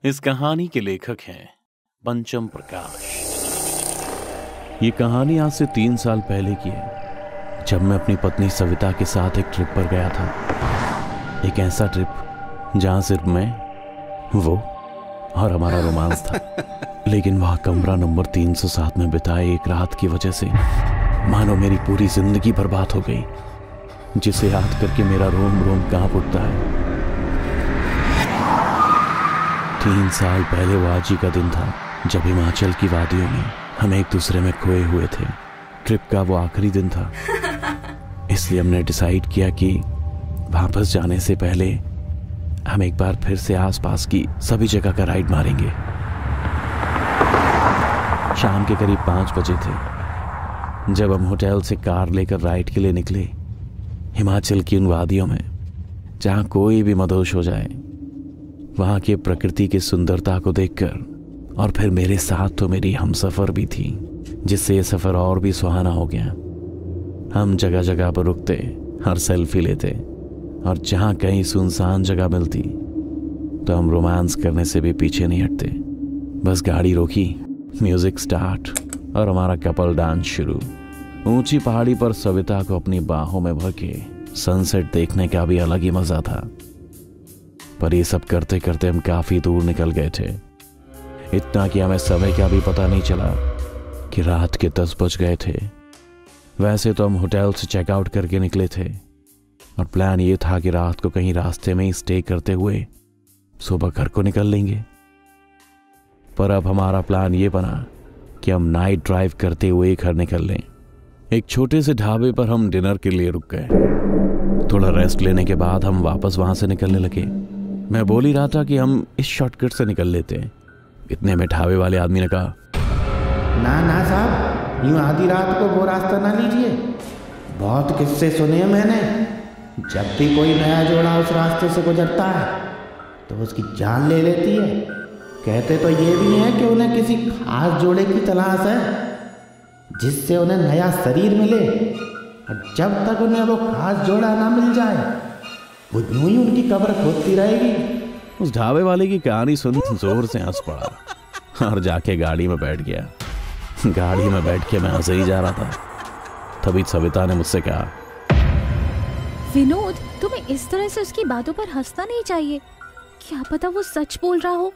इस कहानी के लेखक हैं पंचम प्रकाश। ये कहानी आज से 3 साल पहले की है, जब मैं अपनी पत्नी सविता के साथ एक ट्रिप पर गया था। एक ऐसा ट्रिप जहां सिर्फ मैं, वो और हमारा रोमांस था। लेकिन वह कमरा नंबर 307 में बिताए एक रात की वजह से मानो मेरी पूरी जिंदगी बर्बाद हो गई, जिसे याद करके मेरा रोम रोम कांप उठता है। 3 साल पहले वो आज ही का दिन था जब हिमाचल की वादियों में हम एक दूसरे में खोए हुए थे। ट्रिप का वो आखिरी दिन था, इसलिए हमने डिसाइड किया कि वापस जाने से पहले हम एक बार फिर से आसपास की सभी जगह का राइड मारेंगे। शाम के करीब 5 बजे थे जब हम होटल से कार लेकर राइड के लिए निकले। हिमाचल की उन वादियों में जहां कोई भी मदहोश हो जाए, वहां की प्रकृति की सुंदरता को देखकर, और फिर मेरे साथ तो मेरी हमसफर भी थी, जिससे ये सफर और भी सुहाना हो गया। हम जगह जगह पर रुकते और सेल्फी लेते, और जहां कहीं सुनसान जगह मिलती तो हम रोमांस करने से भी पीछे नहीं हटते। बस गाड़ी रोकी, म्यूजिक स्टार्ट और हमारा कपल डांस शुरू। ऊंची पहाड़ी पर सविता को अपनी बाहों में भर के सनसेट देखने का भी अलग ही मजा था। पर ये सब करते करते हम काफी दूर निकल गए थे, इतना कि हमें समय का भी पता नहीं चला कि रात के 10 बज गए थे। वैसे तो हम होटल से चेकआउट करके निकले थे और प्लान ये था कि रात को कहीं रास्ते में ही स्टे करते हुए सुबह घर को निकल लेंगे। पर अब हमारा प्लान ये बना कि हम नाइट ड्राइव करते हुए घर निकल लें। एक छोटे से ढाबे पर हम डिनर के लिए रुक गए। थोड़ा रेस्ट लेने के बाद हम वापस वहां से निकलने लगे। मैं बोल ही रहा था कि हम इस शॉर्टकट से निकल लेते हैं। इतने में ढाबे वाले आदमी ने कहा, ना ना साहब, यूं आधी रात को वो रास्ता ना लीजिए। बहुत किस्से सुने हैं मैंने। जब भी कोई नया जोड़ा उस रास्ते से गुजरता है तो उसकी जान ले लेती है। कहते तो ये भी है कि उन्हें किसी खास जोड़े की तलाश है जिससे उन्हें नया शरीर मिले, और जब तक उन्हें वो खास जोड़ा ना मिल जाए वो यूं ही उनकी कब्र खोदती रहेगी। उस ढाबे वाले की कहानी सुन जोर से हंस पड़ा और जाके गाड़ी में बैठ गया। गाड़ी में बैठ के मैं हंसे ही जा रहा था। तभी सविता ने मुझसे कहा, विनोद, तुम्हें इस तरह से उसकी बातों पर हंसना नहीं चाहिए। क्या पता वो सच बोल रहा हो।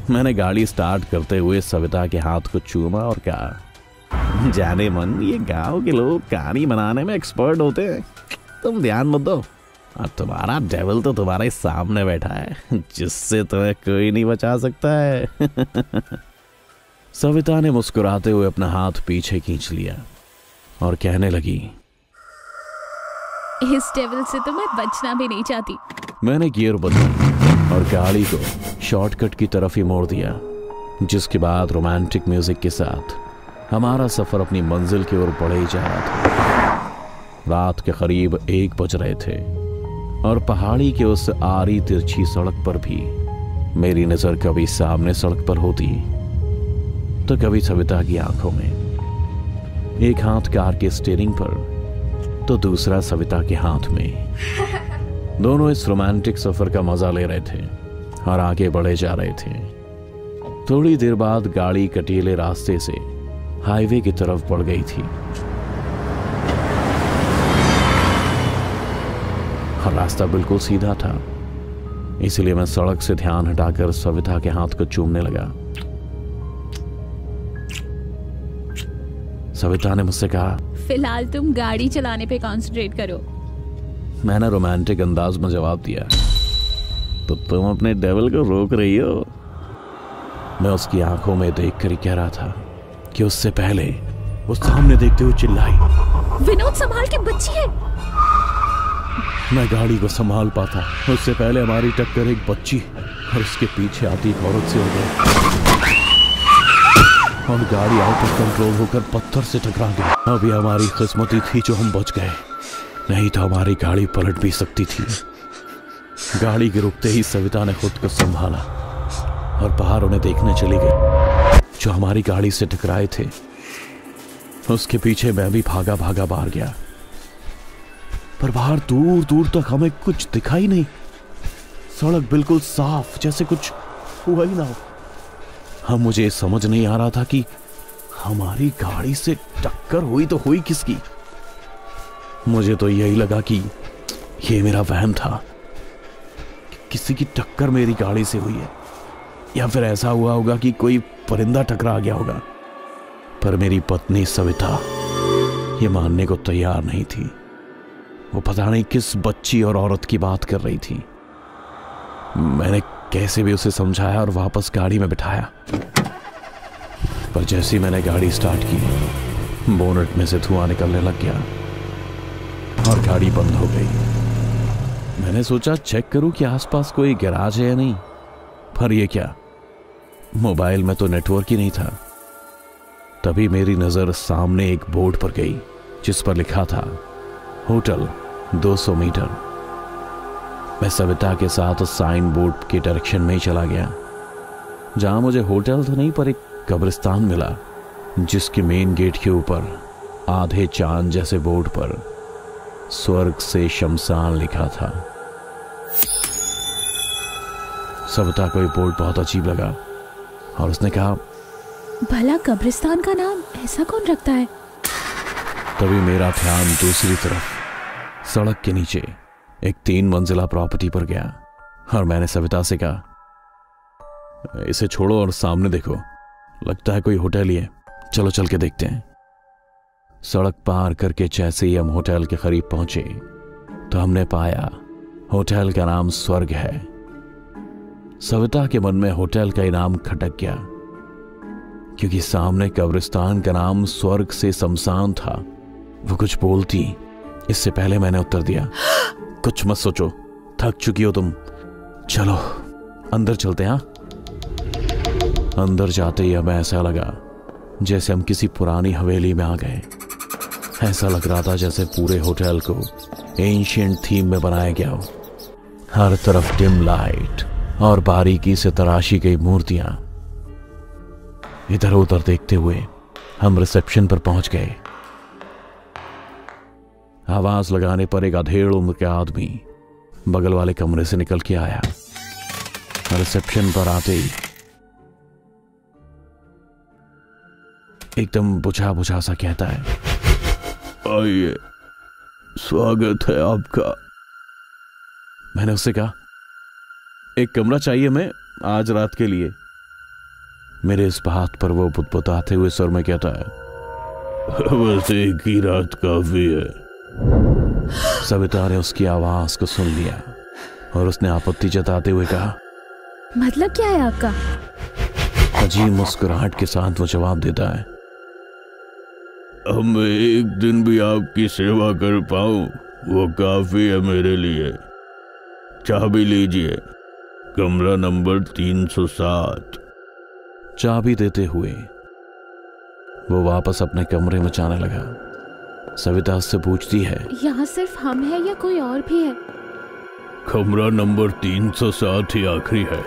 मैंने गाड़ी स्टार्ट करते हुए सविता के हाथ को चूमा और कहा, जाने मन, ये गांव के लोग कहानी बनाने में एक्सपर्ट होते हैं, तुम ध्यान मत दो। और तुम्हारा डेविल तो तुम्हारे सामने बैठा है, जिससे तुम्हें कोई नहीं बचा सकता है। सविता ने मुस्कुराते हुए अपना हाथ पीछे खींच लिया और कहने लगी, इस डेविल से तो मैं बचना भी नहीं चाहती। मैंने गियर बदला और गाड़ी को शॉर्टकट की तरफ ही मोड़ दिया, जिसके बाद रोमांटिक म्यूजिक के साथ हमारा सफर अपनी मंजिल की ओर बढ़े ही जा रहा था। रात के करीब 1 बज रहे थे और पहाड़ी के उस आरी तिरछी सड़क पर भी मेरी नजर कभी सामने सड़क पर होती तो कभी सविता की आंखों में। एक हाथ कार के स्टीयरिंग पर तो दूसरा सविता के हाथ में। दोनों इस रोमांटिक सफर का मजा ले रहे थे और आगे बढ़े जा रहे थे। थोड़ी देर बाद गाड़ी कटीले रास्ते से हाईवे की तरफ बढ़ गई थी और रास्ता बिल्कुल सीधा था, इसलिए मैं सड़क से ध्यान हटाकर सविता के हाथ को चूमने लगा। सविता ने मुझसे कहा, फिलहाल तुम गाड़ी चलाने पे कंसंट्रेट करो। मैंने रोमांटिक अंदाज में जवाब दिया, तो तुम अपने डेविल को रोक रही हो। मैं उसकी आंखों में देखकर ही कह रहा था कि उससे पहले वो सामने देखते हुए चिल्लाई, विनोद, संभाल के, बच्ची है। मैं गाड़ी को संभाल पाता उससे पहले हमारी टक्कर एक बच्ची और उसके पीछे आती एक औरत से हो गई और गाड़ी आउट ऑफ कंट्रोल होकर पत्थर से टकरा गई। अभी हमारी किस्मती थी जो हम बच गए, नहीं तो हमारी गाड़ी पलट भी सकती थी। गाड़ी के रुकते ही सविता ने खुद को संभाला और बाहर उन्हें देखने चली गई जो हमारी गाड़ी से टकराए थे। उसके पीछे मैं भी भागा भागा बाहर गया, पर बाहर दूर दूर तक हमें कुछ दिखाई नहीं। सड़क बिल्कुल साफ, जैसे कुछ हुआ ही ना हो। हाँ, मुझे समझ नहीं आ रहा था कि हमारी गाड़ी से टक्कर हुई तो हुई किसकी। मुझे तो यही लगा कि ये मेरा वहम था, किसी की टक्कर मेरी गाड़ी से हुई है, या फिर ऐसा हुआ होगा कि कोई परिंदा टकरा गया होगा। पर मेरी पत्नी सविता ये मानने को तैयार नहीं थी। वो पता नहीं किस बच्ची और औरत की बात कर रही थी। मैंने कैसे भी उसे समझाया और वापस गाड़ी में बिठाया, पर जैसे ही मैंने गाड़ी स्टार्ट की, बोनट में से धुआं निकलने लग गया और गाड़ी बंद हो गई। मैंने सोचा चेक करूं कि आसपास कोई गैराज है या नहीं, पर यह क्या, मोबाइल में तो नेटवर्क ही नहीं था। तभी मेरी नजर सामने एक बोर्ड पर गई जिस पर लिखा था होटल 200 मीटर। मैं सविता के साथ उस साइन बोर्ड के डायरेक्शन में ही चला गया, जहां मुझे होटल तो नहीं पर एक कब्रिस्तान मिला, जिसके मेन गेट के ऊपर आधे चांद जैसे बोर्ड पर स्वर्ग से शमशान लिखा था। सविता को ये बोर्ड बहुत अजीब लगा और उसने कहा, भला कब्रिस्तान का नाम ऐसा कौन रखता है? तभी मेरा ध्यान दूसरी तरफ सड़क के नीचे एक 3 मंजिला प्रॉपर्टी पर गया और मैंने सविता से कहा, इसे छोड़ो और सामने देखो, लगता है कोई होटल ही है, चलो चल के देखते हैं। सड़क पार करके जैसे ही हम होटल के करीब पहुंचे तो हमने पाया होटल का नाम स्वर्ग है। सविता के मन में होटल का इनाम खटक गया, क्योंकि सामने कब्रिस्तान का नाम स्वर्ग से शमशान था। वो कुछ बोलती इससे पहले मैंने उत्तर दिया, कुछ मत सोचो, थक चुकी हो तुम, चलो अंदर चलते हैं। अंदर जाते ही हमें ऐसा लगा जैसे हम किसी पुरानी हवेली में आ गए। ऐसा लग रहा था जैसे पूरे होटल को एंशिएंट थीम में बनाया गया हो। हर तरफ डिम लाइट और बारीकी से तराशी गई मूर्तियां। इधर उधर देखते हुए हम रिसेप्शन पर पहुंच गए। आवाज लगाने पर एक अधेड़ उम्र का आदमी बगल वाले कमरे से निकल के आया। रिसेप्शन पर आते ही एकदम बुझा बुझा सा कहता है, आइए, स्वागत है आपका। मैंने उससे कहा, एक कमरा चाहिए मैं आज रात के लिए। मेरे इस बात पर वो बुदबुदाते हुए स्वर में कहता है, बस एक ही रात काफी है। सविता ने उसकी आवाज को सुन लिया और उसने आपत्ति जताते हुए कहा, मतलब क्या है आपका? अजीब मुस्कुराहट के साथ वो जवाब देता है, मैं एक दिन भी आपकी सेवा कर पाऊं वो काफी है मेरे लिए। चाबी लीजिए, कमरा नंबर 307। चाबी देते हुए वो वापस अपने कमरे में जाने लगा। सविता उससे पूछती है, यहाँ सिर्फ हम हैं या कोई और भी है? कमरा नंबर 307 ही आखिरी है,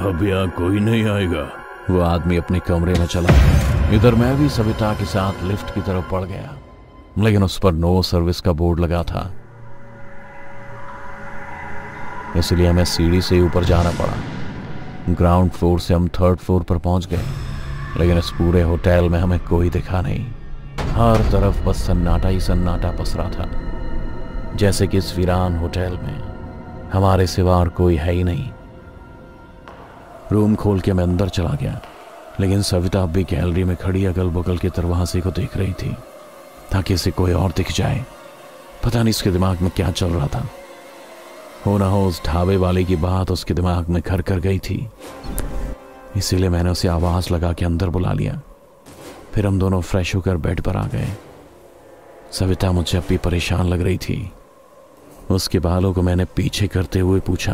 अब यहाँ कोई नहीं आएगा। वो आदमी अपने कमरे में चला गया। इधर मैं भी सविता के साथ लिफ्ट की तरफ पड़ गया, लेकिन उस पर नो सर्विस का बोर्ड लगा था, इसलिए हमें सीढ़ी से ऊपर जाना पड़ा। ग्राउंड फ्लोर से हम 3rd फ्लोर पर पहुंच गए, लेकिन इस पूरे होटल में हमें कोई दिखा नहीं। हर तरफ बस सन्नाटा ही सन्नाटा पसरा था, जैसे कि इस वीरान होटल में हमारे सिवा और कोई है ही नहीं। रूम खोल के मैं अंदर चला गया, लेकिन सविता अब भी गैलरी में खड़ी अगल बगल के दरवाजे को देख रही थी, ताकि इसे कोई और दिख जाए। पता नहीं इसके दिमाग में क्या चल रहा था। हो ना हो उस ढाबे वाले की बात उसके दिमाग में घर कर गई थी, इसीलिए मैंने उसे आवाज लगा के अंदर बुला लिया। फिर हम दोनों फ्रेश होकर बेड पर आ गए। सविता मुझसे अब भी परेशान लग रही थी। उसके बालों को मैंने पीछे करते हुए पूछा,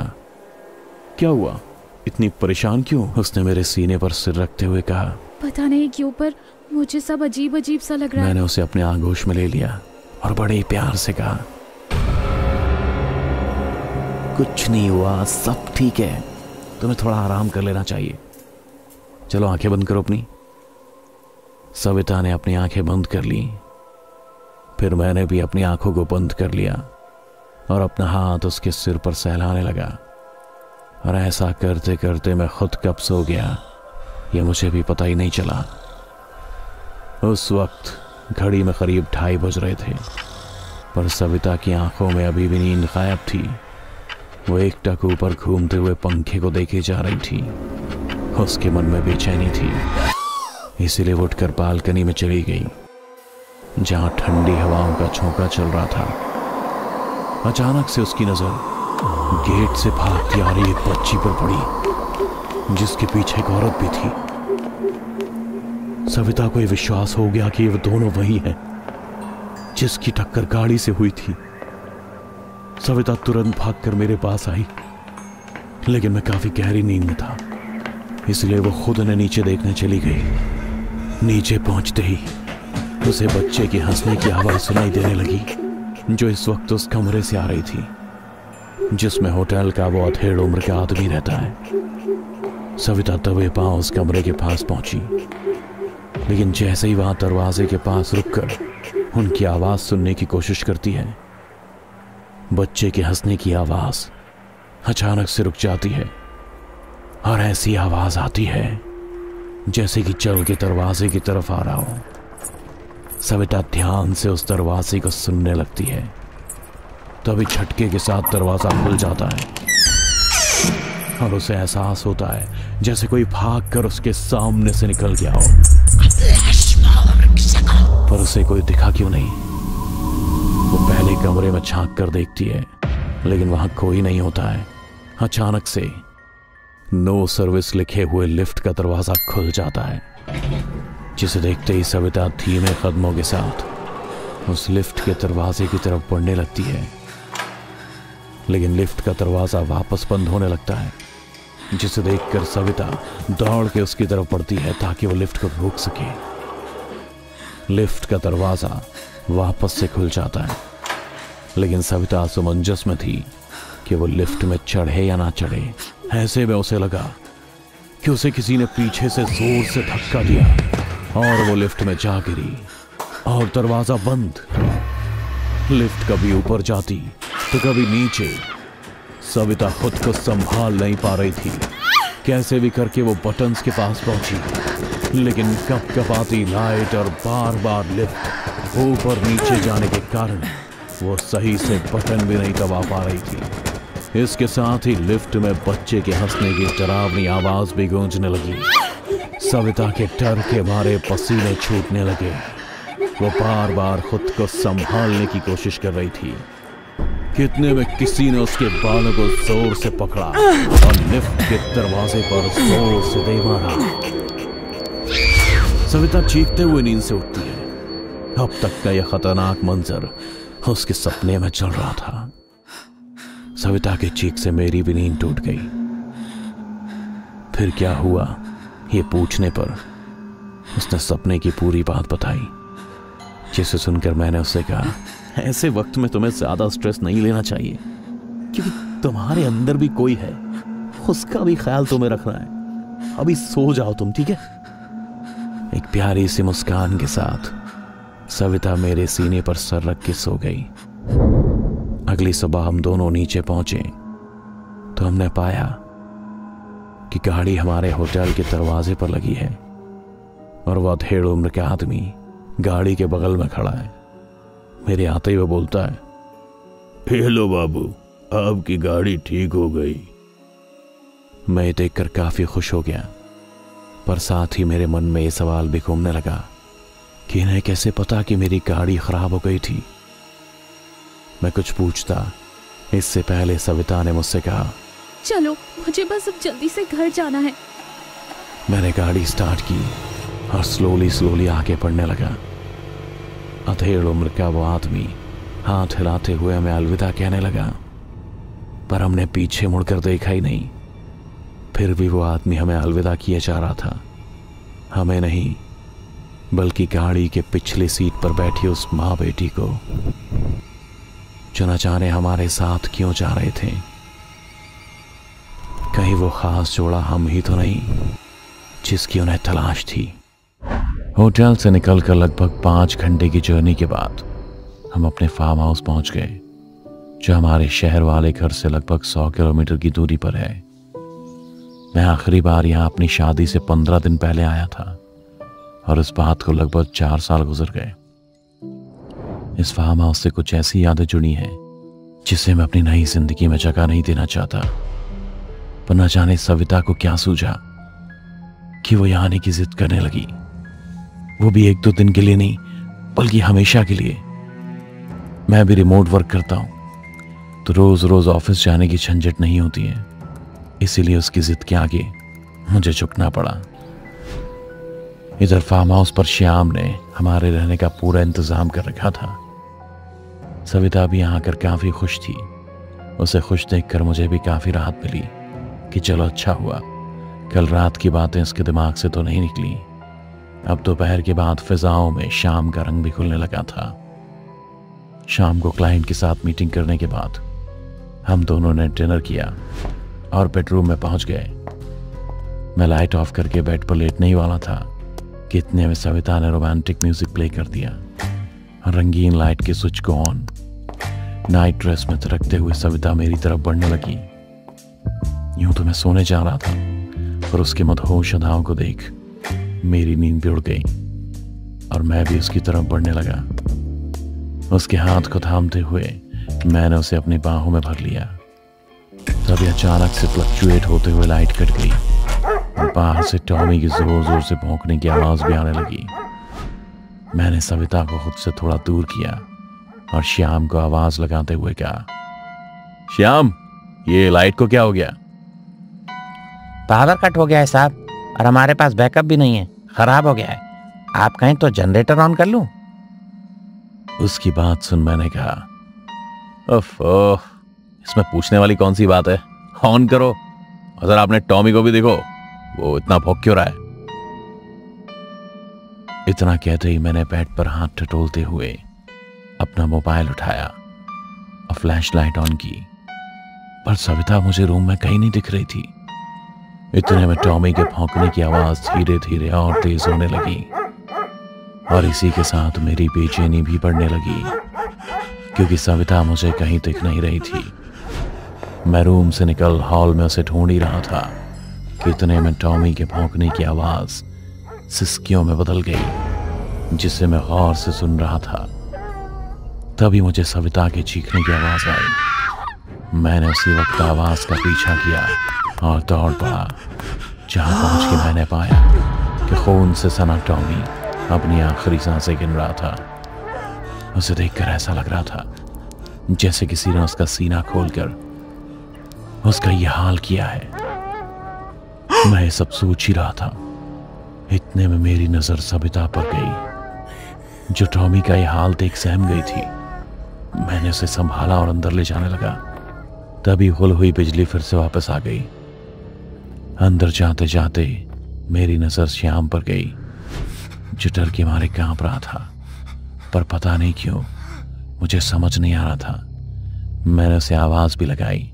क्या हुआ, इतनी परेशान क्यों? उसने मेरे सीने पर सिर रखते हुए कहा, पता नहीं क्यों पर मुझे सब अजीब अजीब सा लग रहा है। मैंने उसे अपने आगोश में ले लिया और बड़े प्यार से कहा, कुछ नहीं हुआ, सब ठीक है, तुम्हें थोड़ा आराम कर लेना चाहिए, चलो आंखें बंद करो अपनी। सविता ने अपनी आंखें बंद कर ली, फिर मैंने भी अपनी आंखों को बंद कर लिया और अपना हाथ उसके सिर पर सहलाने लगा। और ऐसा करते करते मैं खुद कब सो गया ये मुझे भी पता ही नहीं चला। उस वक्त घड़ी में करीब 2:30 बज रहे थे, पर सविता की आंखों में अभी भी नींद गायब थी। वो एकटक ऊपर घूमते हुए पंखे को देखे जा रही थी। उसके मन में बेचैनी थी, इसीलिए वो उठकर बालकनी में चली गई, जहां ठंडी हवाओं का झोंका चल रहा था। अचानक से उसकी नजर गेट से भागती आ रही एक बच्ची पर पड़ी, जिसके पीछे एक औरत भी थी। सविता को यह विश्वास हो गया कि वो दोनों वही हैं जिसकी टक्कर गाड़ी से हुई थी। सविता तुरंत भागकर मेरे पास आई, लेकिन मैं काफी गहरी नींद में था, इसलिए वो खुद उन्हें नीचे देखने चली गई। नीचे पहुंचते ही उसे बच्चे की हंसने की आवाज सुनाई देने लगी, जो इस वक्त उस कमरे से आ रही थी जिसमें होटल का वो अधेड़ उम्र का आदमी रहता है। सविता दबे पांव उस कमरे के पास पहुंची, लेकिन जैसे ही वहां दरवाजे के पास रुककर उनकी आवाज सुनने की कोशिश करती है, बच्चे के हंसने की आवाज अचानक से रुक जाती है और ऐसी आवाज आती है जैसे कि चल के दरवाजे की तरफ आ रहा हो। सविता ध्यान से उस दरवाजे को सुनने लगती है, तभी झटके के साथ दरवाजा खुल जाता है और उसे एहसास होता है जैसे कोई भागकर उसके सामने से निकल गया हो। पर उसे कोई दिखा क्यों नहीं? वो पहले कमरे में झांक कर देखती है, लेकिन वहां कोई नहीं होता है। अचानक से नो सर्विस लिखे हुए लिफ्ट का दरवाजा खुल जाता है, जिसे देखते ही सविता धीमे कदमों के साथ उस लिफ्ट के दरवाजे की तरफ बढ़ने लगती है। लेकिन लिफ्ट का दरवाजा वापस बंद होने लगता है, जिसे देखकर सविता दौड़ के उसकी तरफ बढ़ती है ताकि वो लिफ्ट को रोक सके। लिफ्ट का दरवाजा वापस से खुल जाता है, लेकिन सविता असमंजस में थी कि वो लिफ्ट में चढ़े या ना चढ़े। ऐसे में उसे लगा कि उसे किसी ने पीछे से जोर से धक्का दिया और वो लिफ्ट में जा गिरी और दरवाजा बंद। लिफ्ट कभी ऊपर जाती तो कभी नीचे। सविता खुद को संभाल नहीं पा रही थी। कैसे भी करके वो बटन्स के पास पहुंची, लेकिन कपकपाती लाइट और बार बार लिफ्ट ऊपर नीचे जाने के कारण वो सही से बटन भी नहीं दबा पा रही थी। इसके साथ ही लिफ्ट में बच्चे के हंसने की डरावनी आवाज भी गूंजने लगी। सविता के डर के मारे पसीने छूटने लगे। वो बार बार खुद को संभालने की कोशिश कर रही थी। कितने में किसी ने उसके बालों को जोर से पकड़ा और लिफ्ट के दरवाजे पर जोर से दे मारा। सविता चीखते हुए नींद से उठती है। अब तक का यह खतरनाक मंजर उसके सपने में चल रहा था। सविता की चीख से मेरी भी नींद टूट गई। फिर क्या हुआ ये पूछने पर उसने सपने की पूरी बात बताई, जिसे सुनकर मैंने उससे कहा, ऐसे वक्त में तुम्हें ज्यादा स्ट्रेस नहीं लेना चाहिए, क्योंकि तुम्हारे अंदर भी कोई है, उसका भी ख्याल तुम्हें रखना है। अभी सो जाओ तुम, ठीक है? एक प्यारी सी मुस्कान के साथ सविता मेरे सीने पर सर रख के सो गई। अगली सुबह हम दोनों नीचे पहुंचे तो हमने पाया कि गाड़ी हमारे होटल के दरवाजे पर लगी है और वह अधेड़ उम्र का आदमी गाड़ी के बगल में खड़ा है। मेरे आते ही वो बोलता है, हेलो बाबू, आपकी गाड़ी ठीक हो गई। मैं देखकर काफी खुश हो गया, पर साथ ही मेरे मन में ये सवाल भी घूमने लगा कि इन्हें कैसे पता कि मेरी गाड़ी खराब हो गई थी। मैं कुछ पूछता इससे पहले सविता ने मुझसे कहा, चलो मुझे बस अब जल्दी से घर जाना है। मैंने गाड़ी स्टार्ट की और स्लोली आगे बढ़ने लगा। अधेड़ उम्र का वो आदमी हाथ हिलाते हुए हमें अलविदा कहने लगा, पर हमने पीछे मुड़कर देखा ही नहीं। फिर भी वो आदमी हमें अलविदा किए जा रहा था। हमें नहीं, बल्कि गाड़ी के पिछली सीट पर बैठी उस माँ बेटी को, जो न जाने हमारे साथ क्यों जा रहे थे। कहीं वो खास जोड़ा हम ही तो नहीं जिसकी उन्हें तलाश थी। होटल से निकलकर लगभग 5 घंटे की जर्नी के बाद हम अपने फार्म हाउस पहुंच गए, जो हमारे शहर वाले घर से लगभग 100 किलोमीटर की दूरी पर है। मैं आखिरी बार यहाँ अपनी शादी से 15 दिन पहले आया था और इस बात को लगभग 4 साल गुजर गए। इस फार्म हाउस से कुछ ऐसी यादें जुड़ी हैं जिसे मैं अपनी नई जिंदगी में जगह नहीं देना चाहता। पर न जाने सविता को क्या सूझा कि वो यहाँ आने की जिद करने लगी, वो भी 1-2 दिन के लिए नहीं बल्कि हमेशा के लिए। मैं भी रिमोट वर्क करता हूं तो रोज रोज ऑफिस जाने की झंझट नहीं होती है, इसीलिए उसकी जिद के आगे मुझे झुकना पड़ा। इधर फार्म हाउस पर श्याम ने हमारे रहने का पूरा इंतजाम कर रखा था। सविता भी यहाँ आकर काफी खुश थी। उसे खुश देखकर मुझे भी काफी राहत मिली कि चलो अच्छा हुआ, कल रात की बातें उसके दिमाग से तो नहीं निकली। अब दोपहर के बाद फिजाओं में शाम का रंग भी खुलने लगा था। शाम को क्लाइंट के साथ मीटिंग करने के बाद हम दोनों ने डिनर किया और बेडरूम में पहुंच गए। मैं लाइट ऑफ करके बेड पर लेटने ही वाला था कि इतने में सविता ने रोमांटिक म्यूजिक प्ले कर दिया। रंगीन लाइट के स्विच को ऑन, नाइट ड्रेस में थिरकते हुए सविता मेरी तरफ बढ़ने लगी। यूं तो मैं सोने जा रहा था, पर उसके मदहोश अदाओं को देख मेरी नींद भी उड़ गई और मैं भी उसकी तरफ बढ़ने लगा। उसके हाथ को थामते हुए मैंने उसे अपनी बाहों में भर लिया। तभी अचानक से फ्लक्चुएट होते हुए लाइट कट गई और बाहर से टॉमी की जोर जोर से भौंकने की आवाज भी आने लगी। मैंने सविता को खुद से थोड़ा दूर किया और श्याम को आवाज लगाते हुए कहा, श्याम, ये लाइट को क्या हो गया? पावर कट हो गया है साहब, और हमारे पास बैकअप भी नहीं है, खराब हो गया है। आप कहें तो जनरेटर ऑन कर लूं? उसकी बात सुन मैंने कहा, ओह, इसमें पूछने वाली कौन सी बात है, ऑन करो। और जरा आपने टॉमी को भी देखो, वो इतना भौंक क्यों रहा है? इतना कहते ही मैंने बेड पर हाथ टटोलते हुए अपना मोबाइल उठाया और फ्लैश लाइट ऑन की, पर सविता मुझे रूम में कहीं नहीं दिख रही थी। इतने में टॉमी के भौंकने की आवाज धीरे धीरे और तेज होने लगी और इसी के साथ मेरी बेचैनी भी बढ़ने लगी, क्योंकि सविता मुझे कहीं दिख नहीं रही थी। मैं रूम से निकल हॉल में उसे ढूंढ ही रहा था कि इतने में टॉमी के भौंकने की आवाज सिसकियों में बदल गई, जिसे मैं गौर से सुन रहा था। तभी मुझे सविता के चीखने की आवाज आई। मैंने उसी वक्त आवाज का पीछा किया और दौड़ पड़ा। जहां पहुंच के मैंने पाया कि खून से सना टॉमी अपनी आखिरी सांसें गिन रहा था। उसे देखकर ऐसा लग रहा था जैसे किसी ने उसका सीना खोलकर उसका यह हाल किया है। मैं ये सब सोच ही रहा था, इतने में मेरी नजर सविता पर गई, जो टॉमी का यह हाल देख सहम गई थी। मैंने उसे संभाला और अंदर ले जाने लगा। तभी गुल हुई बिजली फिर से वापस आ गई। अंदर जाते जाते मेरी नजर श्याम पर गई, जो डर के मारे कांप रहा था, पर पता नहीं क्यों मुझे समझ नहीं आ रहा था। मैंने उसे आवाज भी लगाई,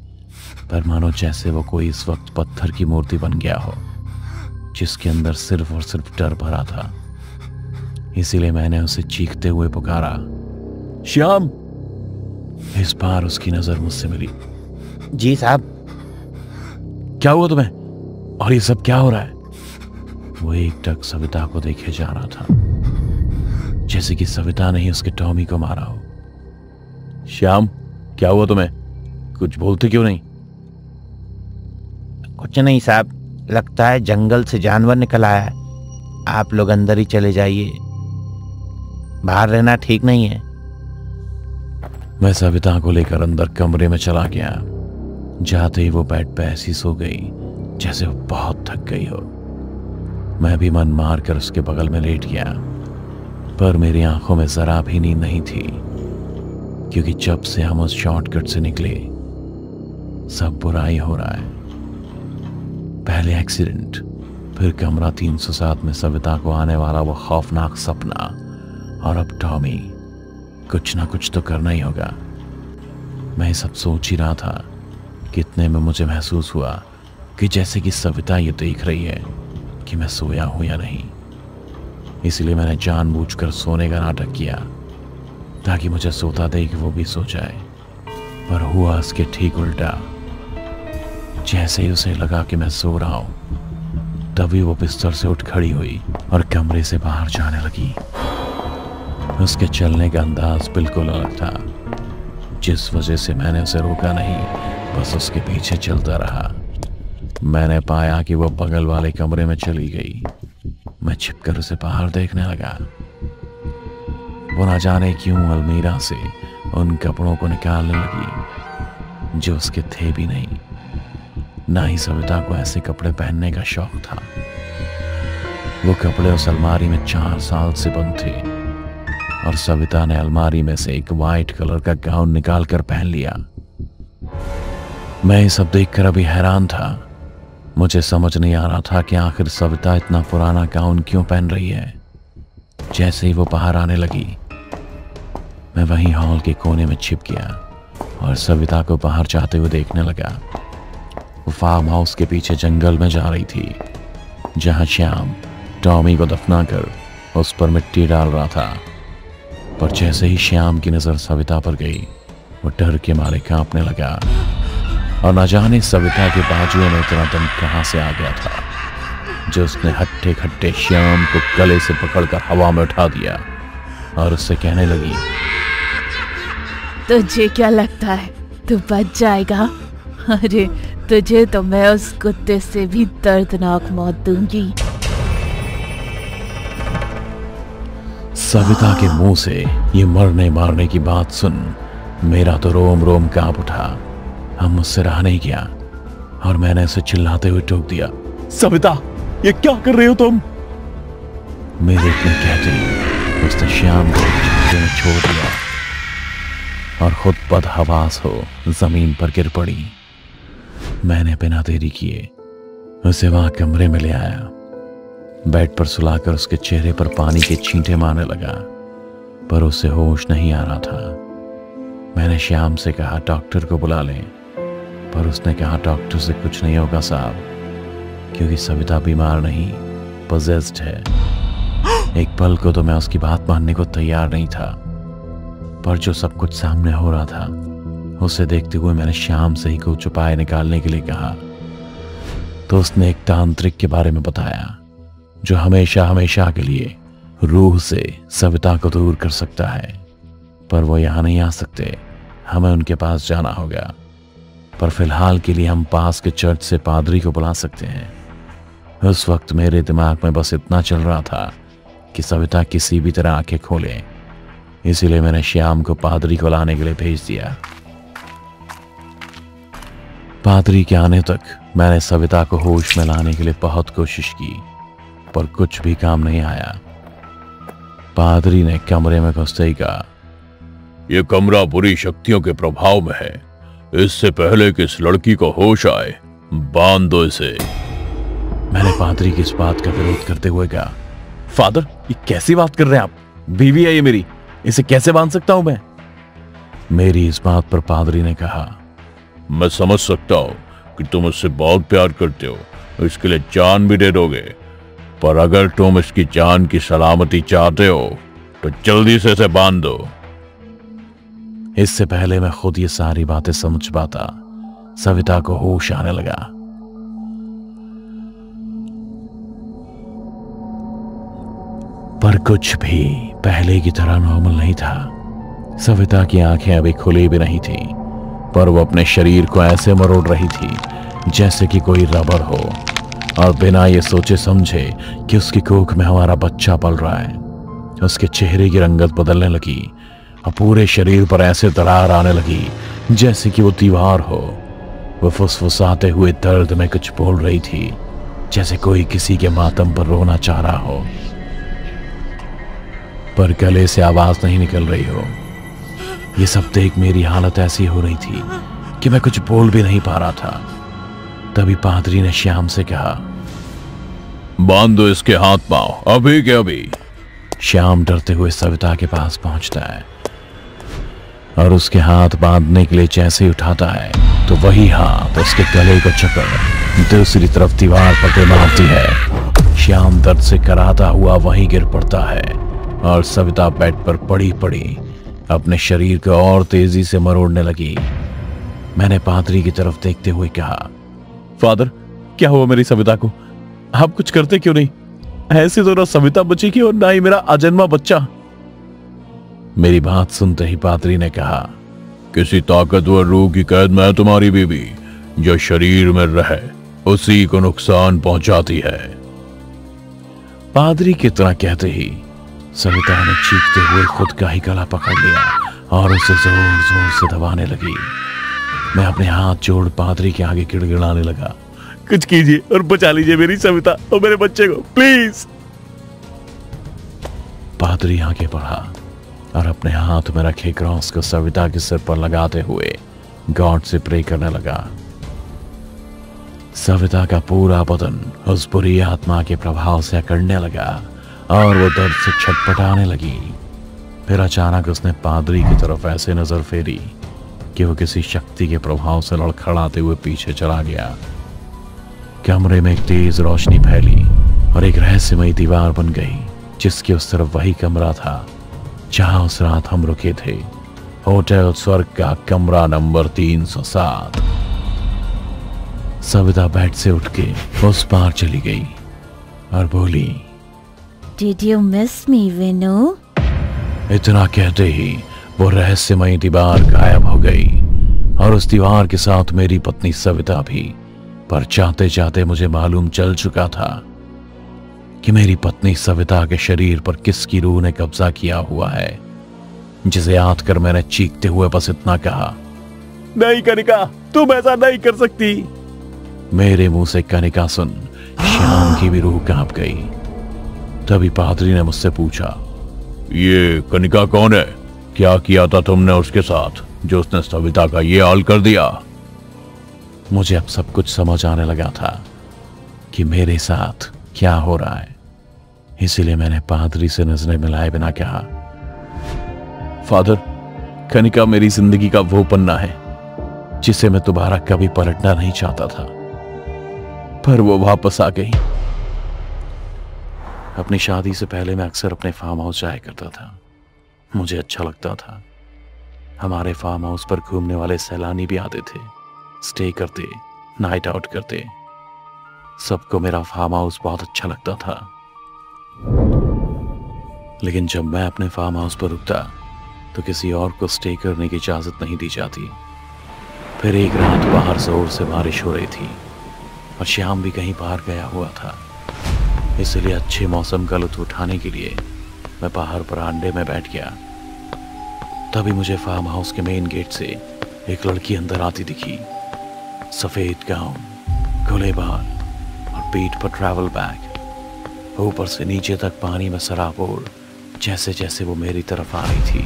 पर मानो जैसे वो कोई इस वक्त पत्थर की मूर्ति बन गया हो, जिसके अंदर सिर्फ और सिर्फ डर भरा था। इसीलिए मैंने उसे चीखते हुए पुकारा, श्याम। इस बार उसकी नजर मुझसे मिली। जी साहब। क्या हुआ तुम्हें, और ये सब क्या हो रहा है? वो एकटक सविता को देखे जा रहा था, जैसे कि सविता ने ही उसके टॉमी को मारा हो। श्याम, क्या हुआ तुम्हें? कुछ बोलते क्यों नहीं? कुछ नहीं साहब, लगता है जंगल से जानवर निकल आया है। आप लोग अंदर ही चले जाइए, बाहर रहना ठीक नहीं है। मैं सविता को लेकर अंदर कमरे में चला गया। जाते ही वो बेड पे ऐसी सो गई जैसे वो बहुत थक गई हो। मैं भी मन मार कर उसके बगल में लेट गया, पर मेरी आंखों में जरा भी नींद नहीं थी, क्योंकि जब से हम उस शॉर्टकट से निकले सब बुराई हो रहा है। पहले एक्सीडेंट, फिर कमरा 307 में सविता को आने वाला वो खौफनाक सपना, और अब टॉमी। कुछ ना कुछ तो करना ही होगा। मैं सब सोच ही रहा था, कितने में मुझे महसूस हुआ कि जैसे कि सविता ये देख रही है कि मैं सोया हूं या नहीं। इसलिए मैंने जानबूझकर सोने का नाटक किया, ताकि मुझे सोता देख वो भी सो जाए। पर हुआ इसके ठीक उल्टा। जैसे ही उसे लगा कि मैं सो रहा हूं, तभी वो बिस्तर से उठ खड़ी हुई और कमरे से बाहर जाने लगी। उसके चलने का अंदाज बिल्कुल अलग था, जिस वजह से मैंने उसे रोका नहीं, बस उसके पीछे चलता रहा। मैंने पाया कि वो बगल वाले कमरे में चली गई। मैं छिपकर उसे बाहर देखने लगा। वो ना जाने क्यों अलमीरा से उन कपड़ों को निकालने लगी जो उसके थे भी नहीं। ना ही सविता को ऐसे कपड़े पहनने का शौक था। वो कपड़े उस अलमारी में 4 साल से बंद थे और सविता ने अलमारी में से एक वाइट कलर का गाउन निकाल कर पहन लिया। मैं ये सब देखकर अभी हैरान था। मुझे समझ नहीं आ रहा था कि आखिर सविता इतना पुराना गाउन क्यों पहन रही है। जैसे ही वो बाहर आने लगी, मैं वहीं हॉल के कोने में छिप गया और सविता को बाहर जाते हुए देखने लगा। वो फार्म हाउस के पीछे जंगल में जा रही थी, जहां श्याम टॉमी को दफनाकर उस पर मिट्टी डाल रहा था। पर जैसे ही श्याम की नजर सविता पर गई, वो डर के मारे कांपने लगा और न जाने सविता के बाजुओं में इतना दम कहां से आ गया था, जो उसने हट्टे खट्टे श्याम को गले से पकड़कर हवा में उठा दिया और उससे कहने लगी, तुझे क्या लगता है तू बच जाएगा? अरे तुझे तो मैं उस कुत्ते से भी दर्दनाक मौत दूंगी। सविता के मुंह से ये मरने मारने की बात सुन मेरा तो रोम रोम कांप उठा। हम मुझसे रहा नहीं गया और मैंने उसे चिल्लाते हुए टोक दिया, सविता ये क्या कर रहे हो तुम? मेरे इतने कहते ही उसने श्याम को झटके में छोड़ दिया और खुद बदहवास हो जमीन पर गिर पड़ी। मैंने बिना देरी किए उसे वहां कमरे में ले आया। बेड पर सुलाकर उसके चेहरे पर पानी के छींटे मारने लगा, पर उसे होश नहीं आ रहा था। मैंने श्याम से कहा डॉक्टर को बुला लें, पर उसने कहा डॉक्टर से कुछ नहीं होगा साहब, क्योंकि सविता बीमार नहीं, पोजेस्ड है। एक पल को तो मैं उसकी बात मानने को तैयार नहीं था, पर जो सब कुछ सामने हो रहा था उसे देखते हुए मैंने श्याम से ही कुछ उपाय निकालने के लिए कहा। तो उसने एक तांत्रिक के बारे में बताया जो हमेशा हमेशा के लिए रूह से सविता को दूर कर सकता है। पर वो यहाँ नहीं आ सकते, हमें उनके पास जाना होगा। पर फिलहाल के लिए हम पास के चर्च से पादरी को बुला सकते हैं। उस वक्त मेरे दिमाग में बस इतना चल रहा था कि सविता किसी भी तरह आंखें खोले, इसीलिए मैंने श्याम को पादरी को लाने के लिए भेज दिया। पादरी के आने तक मैंने सविता को होश में लाने के लिए बहुत कोशिश की, पर कुछ भी काम नहीं आया। पादरी ने कमरे में घुसते ही कहा, यह कमरा बुरी शक्तियों के प्रभाव में है। इससे पहले कि इस लड़की को होश आए, बांध दो इसे। मैंने पादरी की इस बात का विरोध करते हुए कहा, फादर ये कैसी बात कर रहे हैं आप? बीवी है ये मेरी, इसे कैसे बांध सकता हूं मैं? मेरी इस बात पर पादरी ने कहा, मैं समझ सकता हूं कि तुम उससे बहुत प्यार करते हो, इसके लिए जान भी दे दोगे, पर अगर तुम इसकी जान की सलामती चाहते हो तो जल्दी से इसे बांध दो। इससे पहले मैं खुद ये सारी बातें समझ पाता, सविता को होश आने लगा। पर कुछ भी पहले की तरह नॉर्मल नहीं था। सविता की आंखें अभी खुली भी नहीं थी, पर वो अपने शरीर को ऐसे मरोड़ रही थी जैसे कि कोई रबर हो, और बिना ये सोचे समझे कि उसकी कोख में हमारा बच्चा पल रहा है। उसके चेहरे की रंगत बदलने लगी और पूरे शरीर पर ऐसे दरार आने लगी जैसे कि वो दीवार हो। वो फुसफुसाते हुए दर्द में कुछ बोल रही थी, जैसे कोई किसी के मातम पर रोना चाह रहा हो, पर गले से आवाज नहीं निकल रही हो। ये सब देख मेरी हालत ऐसी हो रही थी कि मैं कुछ बोल भी नहीं पा रहा था। तभी पादरी ने श्याम से कहा, बांध दो इसके हाथ पांव अभी के अभी। श्याम डरते हुए सविता के पास पहुंचता है और उसके हाथ बांधने के लिए जैसे ही उठाता है तो वही हाथ उसके गले को चकड़ दूसरी तरफ दीवार पर दे मारती है। श्याम दर्द से कराता हुआ वहीं गिर पड़ता है और सविता बेड पर पड़ी पड़ी अपने शरीर को और तेजी से मरोड़ने लगी। मैंने पादरी की तरफ देखते हुए कहा, फादर, क्या हुआ मेरी सविता को? आप कुछ करते क्यों नहीं? ऐसे तो ना सविता बचेगी और ना ही मेरा अजन्मा बच्चा। मेरी बात सुनते ही पादरी ने कहा, किसी ताकतवर रूह की कैद में तुम्हारी बीवी, जो शरीर में रहे उसी को नुकसान पहुंचाती है। पादरी की तरह कहते ही सविता ने चीखते हुए खुद का ही गला पकड़ लिया और उसे जोर जोर से दबाने लगी। मैं अपने हाथ जोड़ पादरी के आगे गिड़गिड़ाने लगा, कुछ कीजिए और बचा लीजिए मेरी सविता और मेरे बच्चे को, प्लीज। पादरी आगे बढ़ा और अपने हाथ में रखे क्रॉस को सविता के सिर पर लगाते हुए गॉड से प्रे करने लगा। सविता का पूरा बदन उस बुरी आत्मा के प्रभाव से अकड़ने लगा और वो दर्द से छटपटाने लगी। फिर अचानक उसने पादरी की तरफ ऐसे नजर फेरी कि वो किसी शक्ति के प्रभाव से लड़खड़ाते हुए पीछे चला गया। कमरे में एक तेज रोशनी फैली और एक रहस्यमयी दीवार बन गई, जिसके उस तरफ वही कमरा था जहां उस रात हम रुके थे, होटल स्वर्ग का कमरा नंबर 307। सविता बेड से उठ के उस पार चली गई और बोली, Did you miss me, Vinoo? इतना कहते ही वो रहस्यमयी दीवार गायब हो गई और उस दीवार के साथ मेरी पत्नी सविता भी। पर चाहते चाहते मुझे मालूम चल चुका था कि मेरी पत्नी सविता के शरीर पर किसकी रूह ने कब्जा किया हुआ है, जिसे याद कर मैंने चीखते हुए बस इतना कहा, नहीं कनिका, तुम ऐसा नहीं कर सकती। मेरे मुंह से कनिका सुन श्याम की भी रूह कांप गई। तभी पादरी ने मुझसे पूछा, ये कनिका कौन है? क्या किया था तुमने उसके साथ जो उसने सविता का ये हाल कर दिया? मुझे अब सब कुछ समझ आने लगा था कि मेरे साथ क्या हो रहा है। इसीलिए मैंने पादरी से नजरें मिलाए बिना कहा, फादर, कनिका मेरी जिंदगी का वो पन्ना है जिसे मैं दोबारा कभी पलटना नहीं चाहता था, पर वो वापस आ गई। अपनी शादी से पहले मैं अक्सर अपने फार्म हाउस जाया करता था। मुझे अच्छा लगता था। हमारे फार्म हाउस पर घूमने वाले सैलानी भी आते थे, स्टे करते, नाइट आउट करते। सबको मेरा फार्म हाउस बहुत अच्छा लगता था। लेकिन जब मैं अपने फार्म हाउस पर रुकता तो किसी और को स्टे करने की इजाजत नहीं दी जाती। फिर एक रात बाहर जोर से बारिश हो रही थी और श्याम भी कहीं बाहर गया हुआ था। इसलिए अच्छे मौसम का लुत्फ उठाने के लिए मैं बाहर बरामदे में बैठ गया। तभी मुझे फार्म हाउस के मेन गेट से एक लड़की अंदर आती दिखी। सफेद गाउन, खुले बाल और पीठ पर ट्रैवल बैग, ऊपर से नीचे तक पानी में सराबोर। जैसे जैसे वो मेरी तरफ आ रही थी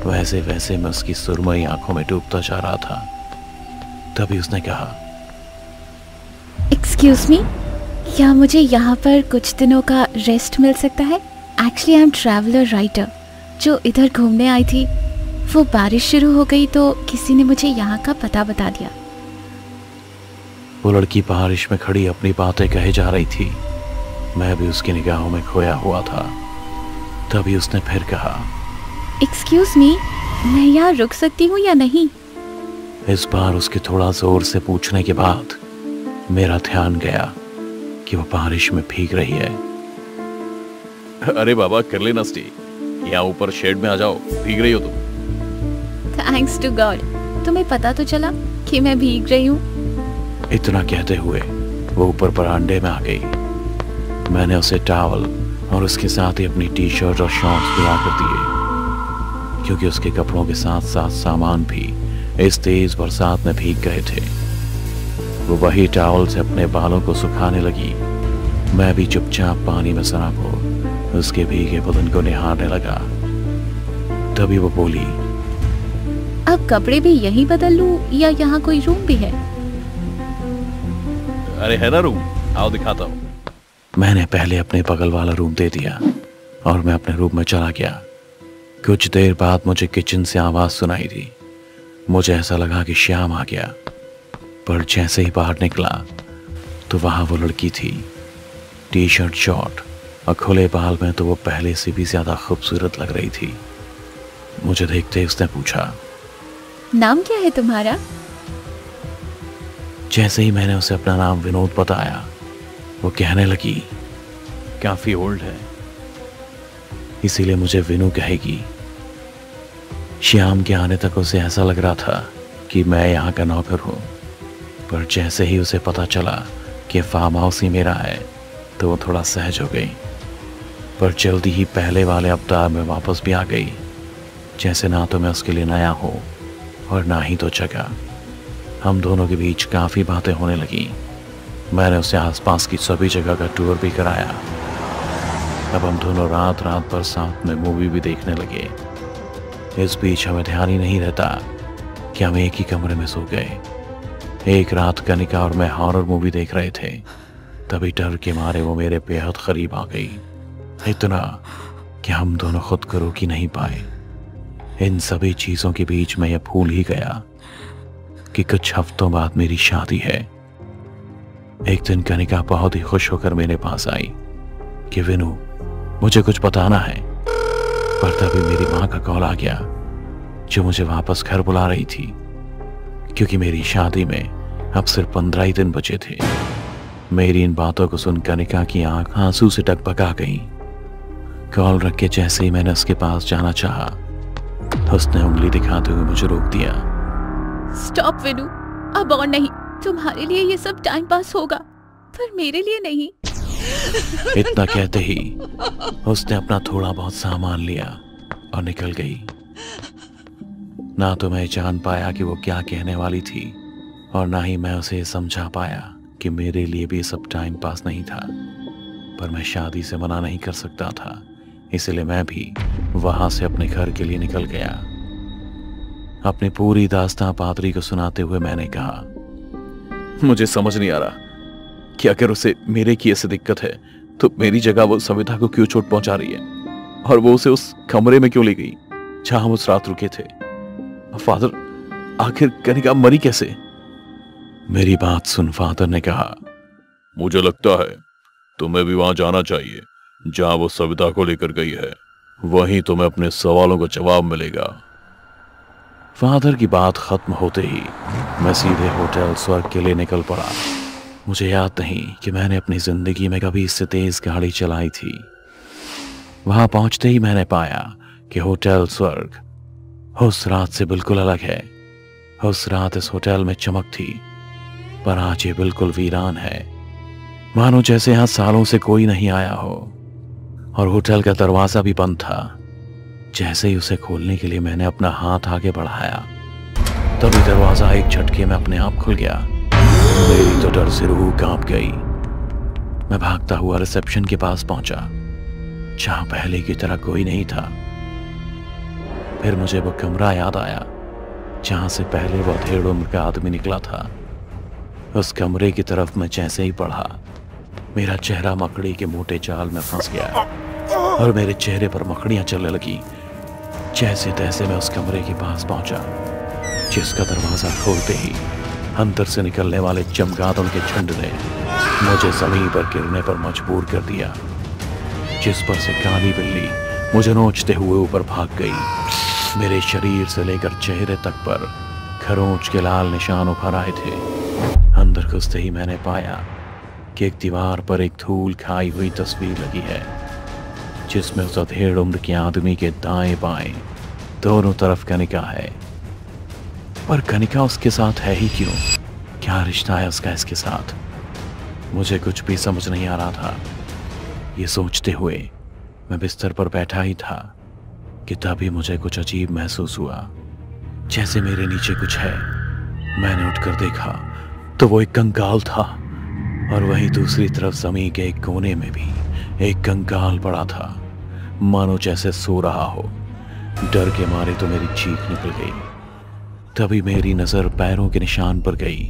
वैसे वैसे मैं उसकी सुरमई आंखों में डूबता जा रहा था। तभी उसने कहा, एक्सक्यूज मी, क्या मुझे यहाँ पर कुछ दिनों का रेस्ट मिल सकता है? Actually I am traveller writer जो इधर घूमने आई थी। वो बारिश शुरू हो गई तो किसी ने मुझे यहाँ का पता बता दिया। वो लड़की बारिश में खड़ी अपनी बातें कहे जा रही थी। मैं भी उसकी निगाहों में खोया हुआ था। तभी उसने फिर कहा, एक्सक्यूज मी, मैं यहाँ रुक सकती हूँ या नहीं? इस बार उसके थोड़ा जोर से पूछने के बाद मेरा ध्यान गया कि वो बारिश में भीग रही है। अरे बाबा, कर लेना स्टे, यहाँ ऊपर शेड में आ जाओ, भीग रही हो तुम। थैंक्स टू गॉड, तुम्हें पता तो चला कि मैं भीग रही हूँ। इतना कहते हुए वो ऊपर बरामदे में आ गई। मैंने उसे टॉवल और उसके साथ ही अपनी टी शर्ट और शॉर्ट्स भी ला कर दिए, क्योंकि उसके कपड़ों के साथ साथ सामान भी इस तेज बरसात में भीग गए थे। वो वही टॉवल से अपने बालों को सुखाने लगी। मैं भी चुपचाप पानी में सराबोर उसके भीगे बदन को निहारने लगा। तभी वो बोली, अब कपड़े भी यहीं बदल लूं या यहाँ कोई रूम भी है? अरे है ना रूम, आओ दिखाता हूँ। मैंने पहले अपने बगल वाला रूम दे दिया और मैं अपने रूम में चला गया। कुछ देर बाद मुझे किचन से आवाज सुनाई दी। मुझे ऐसा लगा कि श्याम आ गया, पर जैसे ही बाहर निकला तो वहां वो लड़की थी, टी शर्ट, शॉर्ट और खुले बाल में। तो वो पहले से भी ज्यादा खूबसूरत लग रही थी। मुझे देखते ही उसने पूछा, नाम क्या है तुम्हारा? जैसे ही मैंने उसे अपना नाम विनोद बताया, वो कहने लगी, काफी ओल्ड है, इसीलिए मुझे विनू कहेगी। श्याम के आने तक उसे ऐसा लग रहा था कि मैं यहाँ का नौकर हूँ, पर जैसे ही उसे पता चला कि फार्म हाउस ही मेरा है तो वो थोड़ा सहज हो गई। पर जल्दी ही पहले वाले अवतार में वापस भी आ गई, जैसे ना तो मैं उसके लिए नया हूँ और ना ही तो जगह। हम दोनों के बीच काफ़ी बातें होने लगी। मैंने उसे आसपास की सभी जगह का टूर भी कराया। अब हम दोनों रात रात भर साथ में मूवी भी देखने लगे। इस बीच हमें ध्यान ही नहीं रहता कि हम एक ही कमरे में सो गए। एक रात कनिका और मैं हॉरर मूवी देख रहे थे, तभी डर के मारे वो मेरे बेहद करीब आ गई, इतना कि हम दोनों खुद को रोक ही नहीं पाए। इन सभी चीज़ों के बीच मैं ये भूल ही गया कि कुछ हफ्तों बाद मेरी शादी है। एक दिन कनिका बहुत ही खुश होकर मेरे पास आई कि विनू, मुझे कुछ बताना है। पर तभी मेरी माँ का कॉल आ गया, जो मुझे वापस घर बुला रही थी, क्योंकि मेरी शादी में अब सिर्फ 15 ही दिन बचे थे। मेरी इन बातों को सुन कनिका की आंख आंसू से टकबका गई। कॉल रख के जैसे ही मैंने उसके पास जाना चाहा, उसने उंगली दिखाते हुए मुझे रोक दिया। स्टॉप विनू, अब और नहीं। तुम्हारे लिए ये सब टाइम पास होगा, पर मेरे लिए नहीं। इतना कहते ही उसने अपना थोड़ा बहुत सामान लिया और निकल गई। ना तो मैं जान पाया कि वो क्या कहने वाली थी, और ना ही मैं उसे समझा पाया कि मेरे लिए भी सब टाइम पास नहीं था। पर मैं शादी से मना नहीं कर सकता था, इसलिए मैं भी वहां से अपने घर के लिए निकल गया। अपनी पूरी दास्तां पादरी को सुनाते हुए मैंने कहा, मुझे समझ नहीं आ रहा कि अगर उसे मेरे की ऐसी दिक्कत है तो मेरी जगह वो सविता को क्यों चोट पहुंचा रही है, और वो उसे उस कमरे में क्यों ले गई जहां हम उस रात रुके थे। फादर, आखिर कनिका मरी कैसे? मेरी बात सुन फादर ने कहा, मुझे लगता है तुम्हें भी वहां जाना चाहिए जहां वो सविता को लेकर गई है, वहीं तुम्हें अपने सवालों का जवाब मिलेगा। फादर की बात खत्म होते ही मैं सीधे होटल स्वर्ग के लिए निकल पड़ा। मुझे याद नहीं कि मैंने अपनी जिंदगी में कभी इससे तेज गाड़ी चलाई थी। वहां पहुंचते ही मैंने पाया कि होटल स्वर्ग उस रात से बिल्कुल अलग है। उस रात इस होटल में चमक थी, पर आज ये बिल्कुल वीरान है, मानो जैसे यहां सालों से कोई नहीं आया हो। और होटल का दरवाजा भी बंद था। जैसे ही उसे खोलने के लिए मैंने अपना हाथ आगे बढ़ाया, तभी दरवाजा एक झटके में अपने आप खुल गया। मेरी तो डर से रूह कांप गई। मैं भागता हुआ रिसेप्शन के पास पहुंचा, जहां पहले की तरह कोई नहीं था। फिर मुझे वो कमरा याद आया जहां से पहले वो अधेड़ उम्र का आदमी निकला था। उस कमरे की तरफ मैं जैसे ही बढ़ा, मेरा चेहरा मकड़ी के मोटे जाल में फंस गया और मेरे चेहरे पर मकड़ियां चलने लगी। जैसे तैसे मैं उस कमरे के पास पहुंचा, जिसका दरवाजा खोलते ही अंदर से निकलने वाले चमगादड़ के झुंड ने मुझे जमीन पर गिरने पर मजबूर कर दिया, जिस पर से काली बिल्ली मुझे नोचते हुए ऊपर भाग गई। मेरे शरीर से लेकर चेहरे तक पर खरोंच के लाल निशान उभर आए थे। अंदर घुसते ही मैंने पाया कि एक दीवार पर एक धूल खाई हुई तस्वीर लगी है, जिसमें उस अधेड़ उम्र के आदमी के दाएं बाएं दोनों तरफ कनिका है। पर कनिका उसके साथ है ही क्यों? क्या रिश्ता है उसका इसके साथ? मुझे कुछ भी समझ नहीं आ रहा था। ये सोचते हुए मैं बिस्तर पर बैठा ही था कि तभी मुझे कुछ अजीब महसूस हुआ, जैसे मेरे नीचे कुछ है। मैंने उठकर देखा तो वो एक कंकाल था, और वहीं दूसरी तरफ जमीन के एक कोने में भी एक कंकाल पड़ा था, मानो जैसे सो रहा हो। डर के मारे तो मेरी चीख निकल गई। तभी मेरी नजर पैरों के निशान पर गई,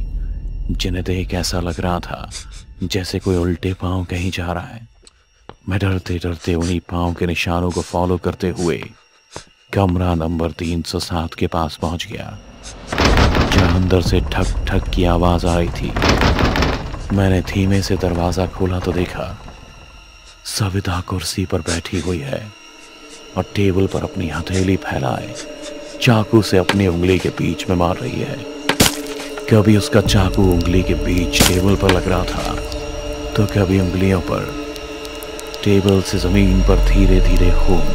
जिन्हें देख ऐसा लग रहा था जैसे कोई उल्टे पांव कहीं जा रहा है। मैं डरते डरते उन्हीं पांव के निशानों को फॉलो करते हुए कमरा नंबर 307 के पास पहुंच गया, जहां अंदर से ठक ठक की आवाज आ रही थी। मैंने धीमे से दरवाजा खोला तो देखा सविता कुर्सी पर बैठी हुई है और टेबल पर अपनी हथेली फैलाए चाकू से अपनी उंगली के बीच में मार रही है। कभी उसका चाकू उंगली के बीच टेबल पर लग रहा था, तो कभी उंगलियों पर। टेबल से जमीन पर धीरे धीरे खून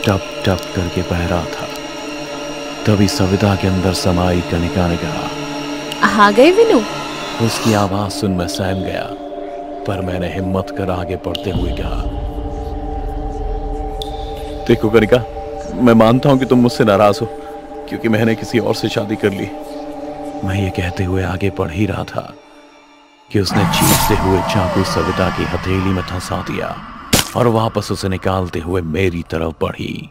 टप टप करके बह रहा था। तभी सविता के अंदर समाई कनिका ने कहा, आ गए विनू? उसकी आवाज सुन मैं सहम गया, पर मैंने हिम्मत कर आगे बढ़ते हुए कहा, देखो कनिका, मैं मानता हूं कि तुम मुझसे नाराज हो क्योंकि मैंने किसी और से शादी कर ली। मैं ये कहते हुए आगे बढ़ ही रहा था कि उसने चीखते हुए चाकू सविता की हथेली में धंसा दिया और वापस उसे निकालते हुए मेरी तरफ बढ़ी।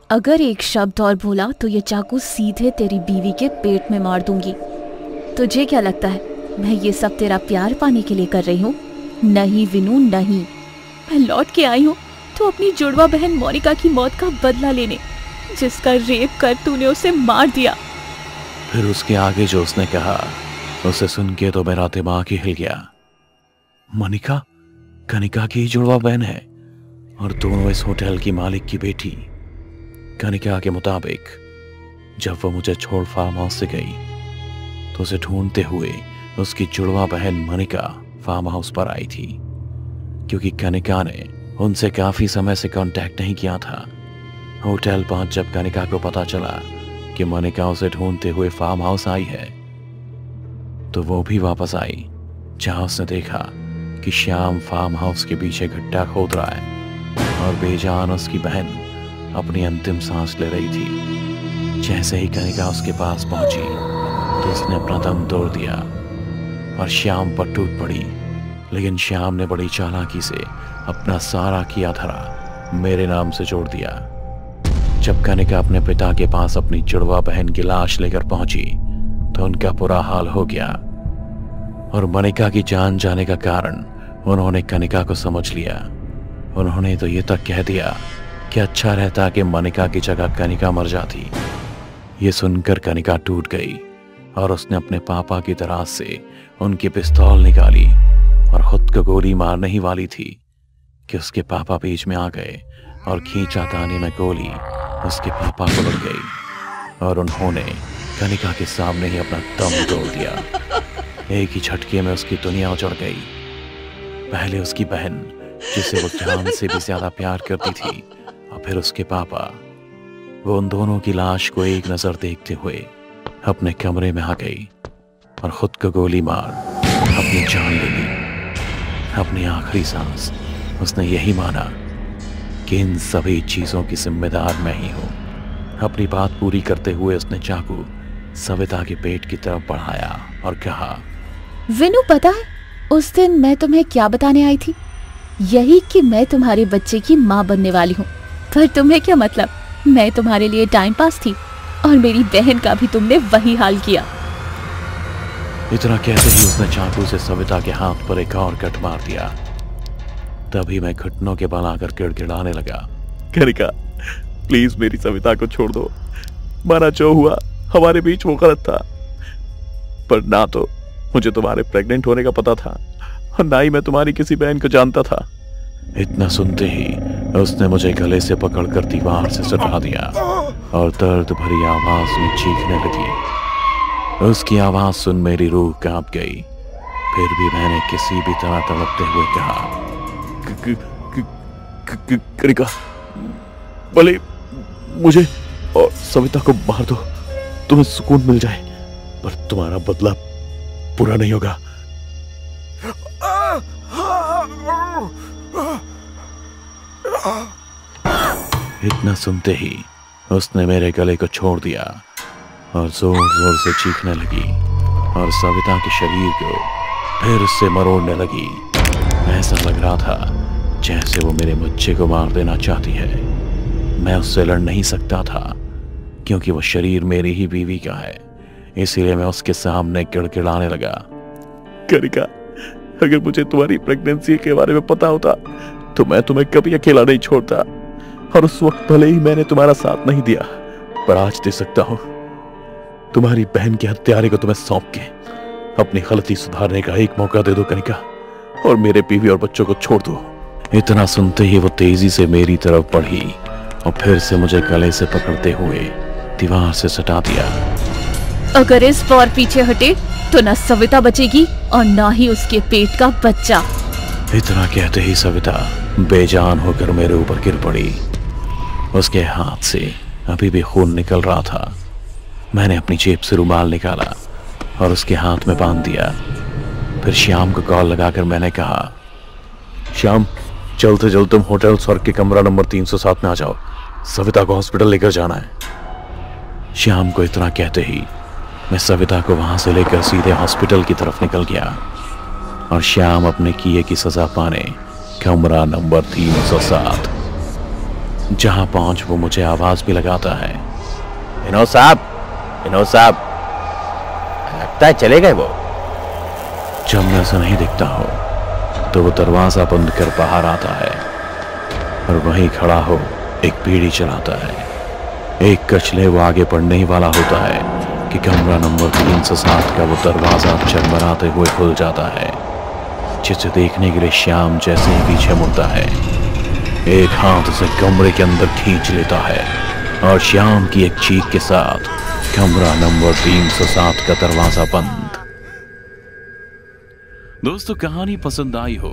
अगर एक शब्द और बोला तो ये चाकू सीधे तेरी बीवी के पेट में मार दूंगी। तुझे क्या लगता है मैं ये सब तेरा प्यार पाने के लिए कर रही हूँ? नहीं विनू, नहीं। मैं लौट के आई हूँ तो अपनी जुड़वा बहन मोनिका की मौत का बदला लेने, जिसका रेप कर तूने उसे मार दिया। फिर उसके आगे जो उसने कहा उसे सुन के तो मेरा दिमाग ही हिल गया। मोनिका कनिका की जुड़वा बहन है और दोनों इस होटल की मालिक की बेटी। कनिका के मुताबिक जब वो मुझे छोड़ फार्म हाउस से गई तो उसे ढूंढते हुए उसकी जुड़वा बहन मोनिका फार्म हाउस पर आई थी, क्योंकि कनिका ने उनसे काफी समय से कांटेक्ट नहीं किया था। होटल पहुंच जब कनिका को पता चला कि मोनिका उसे ढूंढते हुए फार्म हाउस आई है, तो वो भी वापस आई, जहां उसने देखा कि श्याम फार्म हाउस के पीछे गड्ढा खोद रहा है और बेजान उसकी बहन अपनी अंतिम सांस ले रही थी। जैसे ही कनिका उसके पास पहुंची तो उसने अपना दम तोड़ दिया और श्याम पर टूट पड़ी। लेकिन श्याम ने बड़ी चालाकी से अपना सारा किया धरा मेरे नाम से जोड़ दिया। जब कनिका अपने पिता के पास अपनी जुड़वा बहन की लाश लेकर पहुंची तो उनका बुरा हाल हो गया और मोनिका की जान जाने का कारण उन्होंने कनिका को समझ लिया। उन्होंने तो ये तक कह दिया कि अच्छा रहता कि मोनिका की जगह कनिका मर जाती। ये सुनकर कनिका टूट गई और उसने अपने पापा की दराज से उनकी पिस्तौल निकाली और खुद को गोली मारने ही वाली थी कि उसके पापा बीच में आ गए और खींचा ताने में गोली उसके पापा को लग गई और उन्होंने कनिका के सामने ही अपना दम तोड़ दिया। एक ही झटके में उसकी दुनिया उजड़ गई। पहले उसकी बहन, जिसे वो जान से भी ज्यादा प्यार करती थी, और फिर उसके पापा। वो उन दोनों की लाश को एक नजर देखते हुए अपने कमरे में आ गई और खुद को गोली मार अपनी जान ले ली। अपनी आखिरी सांस उसने यही माना कि इन सभी चीजों की जिम्मेदार मैं ही हूं। अपनी बात पूरी करते हुए उसने चाकू सविता के पेट की तरफ बढ़ाया और कहा, विनू पता है उस दिन मैं तुम्हें क्या बताने आई थी? यही कि मैं तुम्हारे बच्चे की माँ बनने वाली हूँ। पर तुम्हें क्या मतलब, मैं तुम्हारे लिए टाइम पास थी और मेरी बहन का भी तुमने वही हाल किया। इतना कहते ही उसने चाकू से सविता के हाथ पर एक और कट मार दिया। तभी मैं घुटनों के बल आकर गिड़गिड़ाने लगा, कनिका प्लीज मेरी सविता को छोड़ दो। माना जो हुआ हमारे बीच वो गलत था, पर ना तो मुझे तुम्हारे प्रेग्नेंट होने का पता था और ना ही मैं तुम्हारी किसी बहन को जानता था। इतना सुनते ही उसने मुझे गले से पकड़कर दीवार से सटा दिया और दर्द भरी आवाज में चीखने लगी। उसकी आवाज सुन मेरी रूह कांप गई। फिर भी मैंने किसी भी तरह तड़पते हुए कहा, कनिका भले मुझे और सविता को मार दो, तुम्हें सुकून मिल जाए, पर तुम्हारा बदला पूरा नहीं होगा। इतना सुनते ही उसने मेरे गले को छोड़ दिया और जोर जोर से चीखने लगी और सविता के शरीर को फिर से मरोड़ने लगी। ऐसा लग रहा था जैसे वो मेरे बच्चे को मार देना चाहती है। मैं उससे लड़ नहीं सकता था क्योंकि वो शरीर मेरी ही बीवी का है, इसीलिए मैं उसके सामने गिड़गिड़ाने लगा, कनिका अगर मुझे तुम्हारी प्रेगनेंसी के बारे में पता होता तो मैं तुम्हें कभी अकेला नहीं छोड़ता, और उस वक्त भले ही मैंने तुम्हारा साथ नहीं दिया, पर आज दे सकता हूं। तुम्हारी बहन के हत्यारे को तुम्हें सौंप के अपनी गलती सुधारने का एक मौका दे दो कनिका, और मेरे बीवी और बच्चों को छोड़ दो। इतना सुनते ही वो तेजी से मेरी तरफ बढ़ी और फिर से मुझे गले से पकड़ते हुए दीवार से सटा दिया। अगर इस बार पीछे हटे तो न सविता बचेगी और ना ही उसके पेट का बच्चा। इतना कहते ही सविता बेजान होकर मेरे ऊपर गिर पड़ी। उसके हाथ से अभी भी खून निकल रहा था। मैंने अपनी जेब से रुमाल निकाला और उसके हाथ में बांध दिया। फिर श्याम को कॉल लगाकर मैंने कहा, श्याम चलते चलते तुम होटल स्वर्ग के कमरा नंबर 307 में आ जाओ, सविता को हॉस्पिटल लेकर जाना है। श्याम को इतना कहते ही मैं सविता को वहां से लेकर सीधे हॉस्पिटल की तरफ निकल गया और श्याम अपने किए की सजा पाने कमरा नंबर 307, जहां पहुंच वो मुझे आवाज भी लगाता है, विनोद साहब, विनोद साहब, लगता है चले गए वो। जब मैं ऐसा नहीं दिखता हो तो वो दरवाजा बंद कर बाहर आता है और वहीं खड़ा हो एक बीड़ी चलाता है। एक कचले वो आगे बढ़ने ही वाला होता है कि कमरा नंबर 307 का वो दरवाजा चरमराते हुए खुल जाता है, जिसे देखने के लिए श्याम जैसे ही पीछे मुड़ता है, एक हाथ से कमरे के अंदर खींच लेता है और श्याम की एक चीख के साथ कमरा नंबर 307 का दरवाजा बंद। दोस्तों, कहानी पसंद आई हो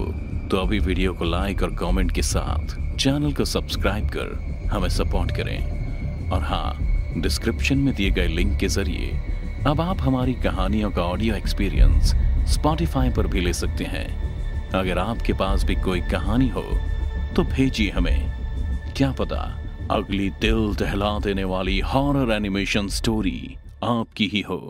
तो अभी वीडियो को लाइक और कमेंट के साथ चैनल को सब्सक्राइब कर हमें सपोर्ट करें। और हाँ, डिस्क्रिप्शन में दिए गए लिंक के जरिए अब आप हमारी कहानियों का ऑडियो एक्सपीरियंस स्पॉटिफाई पर भी ले सकते हैं। अगर आपके पास भी कोई कहानी हो तो भेजिए हमें, क्या पता अगली दिल दहला देने वाली हॉरर एनिमेशन स्टोरी आपकी ही हो।